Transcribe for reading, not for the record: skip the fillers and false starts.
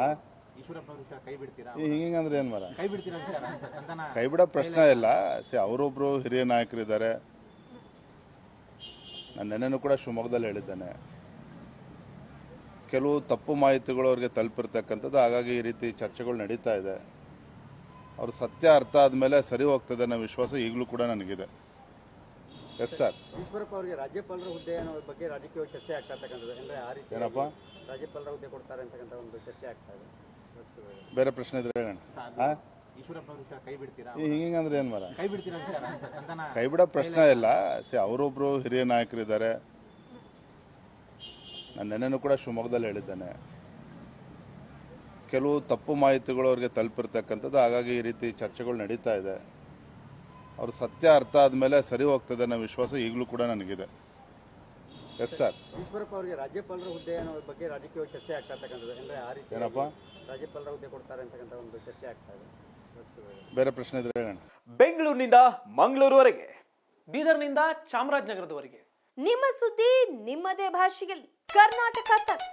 ಹಾ ಈಶ್ವರಪ್ಪ ಅವರು ವಿಚಾರ ಕೈ ಬಿಡ್ತೀರಾ? ಹಿಂಗಂದ್ರೆ ಏನು ಮರ ಕೈ ಬಿಡ್ತೀರಾ ವಿಚಾರ ಅಂತ ಸಂಧಾನ ಕೈ ಬಿಡೋ ಪ್ರಶ್ನೆ ಇಲ್ಲ. ಅವರೊಬ್ರು ಹಿರಿಯ ನಾಯಕರಿದ್ದಾರೆ. ನಾನು ನೆನ್ನೆನೂ ಕೂಡ ಶಿವಮೊಗ್ಗದಲ್ಲಿ ಹೇಳಿದ್ದೇನೆ, ಕೆಲವು ತಪ್ಪು ಮಾಹಿತಿಗಳು ಅವ್ರಿಗೆ ತಲುಪಿರ್ತಕ್ಕಂಥದ್ದು, ಹಾಗಾಗಿ ಈ ರೀತಿ ಚರ್ಚೆಗಳು ನಡೀತಾ ಇದೆ. ಅವ್ರ ಸತ್ಯ ಅರ್ಥ ಆದಮೇಲೆ ಸರಿ ಹೋಗ್ತದೆ ಅನ್ನೋ ವಿಶ್ವಾಸ ಈಗಲೂ ಕೂಡ ನನಗಿದೆ. Yes sir. ಈಶ್ವರಪ್ಪ ಅವರಿಗೆ ರಾಜ್ಯಪಾಲರ ಹುದ್ದೆ ಬಗ್ಗೆ ರಾಜಕೀಯವಾಗಿ ಚರ್ಚೆ ಆಗ್ತಾ ಇರ್ತಕ್ಕಂಥದ್ದು, ಅಂದ್ರೆ ಆ ರೀತಿ ಏನಪ್ಪ ರಾಜ್ಯಪಾಲರ ಹುದ್ದೆ ಕೊಡ್ತಾರೆ ಅಂತಕ್ಕಂಥ ಒಂದು ಚರ್ಚೆ ಆಗ್ತಾ ಇದೆ. ಬೇರೆ ಪ್ರಶ್ನೆ ಇದ್ರೆ ಹೇಳೋಣ. ಹಾ ಈಶ್ವರಪ್ಪ ಅವರು ವಿಚಾರ ಕೈ ಬಿಡ್ತೀರಾ? ಹಿಂಗಂದ್ರೆ ಏನು ಮರ ಕೈ ಬಿಡ್ತೀರಾ ವಿಚಾರ ಅಂತ ಸಂಧಾನ ಕೈ ಬಿಡೋ ಪ್ರಶ್ನೆ ಇಲ್ಲ. ಅವರೊಬ್ರು ಹಿರಿಯ ನಾಯಕರಿದ್ದಾರೆ. ನಾನು ನೆನ್ನೆನೂ ಕೂಡ ಶಿವಮೊಗ್ಗದಲ್ಲಿ ಹೇಳಿದ್ದೇನೆ, ಕೆಲವು ತಪ್ಪು ಮಾಹಿತಿಗಳು ಅವ್ರಿಗೆ ತಲುಪಿರ್ತಕ್ಕಂಥದ್ದು, ಹಾಗಾಗಿ ಈ ರೀತಿ ಚರ್ಚೆಗಳು ನಡೀತಾ ಇದೆ. ಅವ್ರ ಸತ್ಯ ಅರ್ಥ ಆದಮೇಲೆ ಸರಿ ಹೋಗ್ತದೆ ಅನ್ನೋ ವಿಶ್ವಾಸ ಈಗಲೂ ಕೂಡ ನನಗಿದೆ. Yes sir. ಈಶ್ವರಪ್ಪ ಅವರಿಗೆ ರಾಜ್ಯಪಾಲರ ಹುದ್ದೆ ಬಗ್ಗೆ ರಾಜಕೀಯವಾಗಿ ಚರ್ಚೆ ಆಗ್ತಾ ಇರ್ತಕ್ಕಂಥದ್ದು, ಅಂದ್ರೆ ಆ ರೀತಿ ಏನಪ್ಪ ರಾಜ್ಯಪಾಲರ ಹುದ್ದೆ ಕೊಡ್ತಾರೆ ಅಂತಕ್ಕಂಥ ಒಂದು ಚರ್ಚೆ ಆಗ್ತಾ ಇದೆ. ಬೇರೆ ಪ್ರಶ್ನೆ ಇದ್ರೆ ಹೇಳೋಣ. ಬೆಂಗಳೂರಿನಿಂದ ಮಂಗಳೂರುವರೆಗೆ, ಬೀದರ್ನಿಂದ ಚಾಮರಾಜನಗರದವರೆಗೆ ನಿಮ್ಮ ಸುದ್ದಿ ನಿಮ್ಮದೇ ಭಾಷೆಯಲ್ಲಿ ಕರ್ನಾಟಕ ತಕ್.